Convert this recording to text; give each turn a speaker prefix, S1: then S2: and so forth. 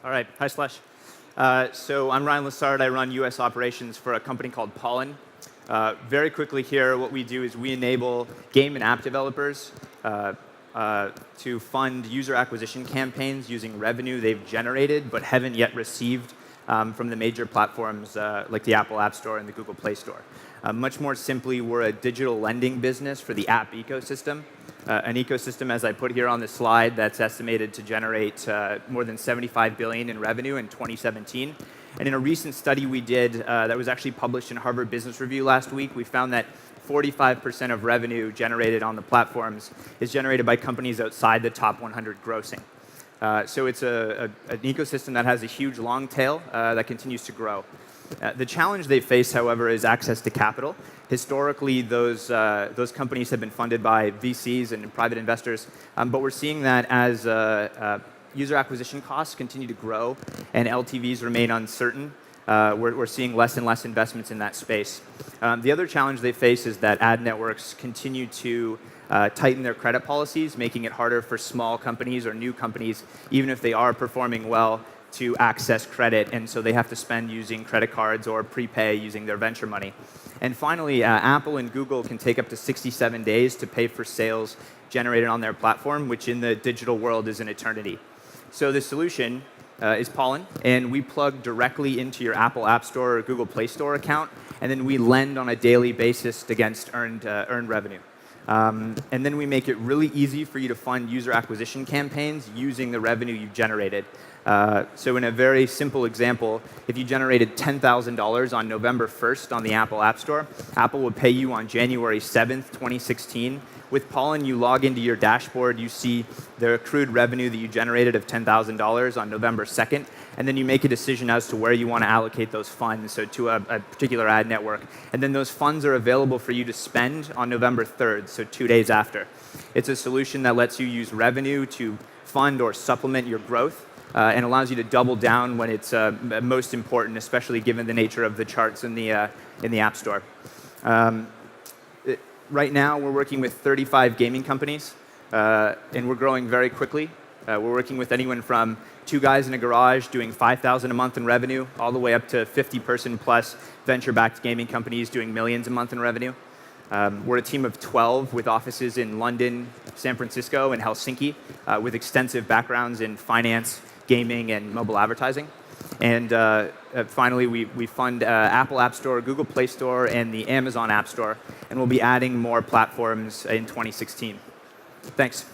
S1: All right. Hi, Slush. So I'm Ryan Lessard. I run US operations for a company called Pollen. Very quickly here, what we do is we enable game and app developers to fund user acquisition campaigns using revenue they've generated but haven't yet received from the major platforms like the Apple App Store and the Google Play Store. Much more simply, we're a digital lending business for the app ecosystem. An ecosystem, as I put here on this slide, that's estimated to generate more than $75 billion in revenue in 2017. And in a recent study we did that was actually published in Harvard Business Review last week, we found that 45% of revenue generated on the platforms is generated by companies outside the top 100 grossing. So it's an ecosystem that has a huge long tail that continues to grow. The challenge they face, however, is access to capital. Historically, those companies have been funded by VCs and private investors, but we're seeing that as user acquisition costs continue to grow and LTVs remain uncertain, we're seeing less and less investments in that space. The other challenge they face is that ad networks continue to tighten their credit policies, making it harder for small companies or new companies, even if they are performing well, to access credit, and so they have to spend using credit cards or prepay using their venture money. And finally, Apple and Google can take up to 67 days to pay for sales generated on their platform, which in the digital world is an eternity. So the solution is Pollen, and we plug directly into your Apple App Store or Google Play Store account, and then we lend on a daily basis against earned revenue. And then we make it really easy for you to fund user acquisition campaigns using the revenue you've generated. So in a very simple example, if you generated $10,000 on November 1st on the Apple App Store, Apple would pay you on January 7th, 2016. With Pollen, you log into your dashboard, you see the accrued revenue that you generated of $10,000 on November 2nd, and then you make a decision as to where you want to allocate those funds, so to a particular ad network. And then those funds are available for you to spend on November 3rd, so 2 days after. It's a solution that lets you use revenue to fund or supplement your growth, and allows you to double down when it's most important, especially given the nature of the charts in the App Store. Right now, we're working with 35 gaming companies, and we're growing very quickly. We're working with anyone from 2 guys in a garage doing $5,000 a month in revenue, all the way up to 50-person plus venture-backed gaming companies doing millions a month in revenue. We're a team of 12 with offices in London, San Francisco, and Helsinki, with extensive backgrounds in finance, gaming, and mobile advertising. And finally, we fund Apple App Store, Google Play Store, and the Amazon App Store, and we'll be adding more platforms in 2016. Thanks.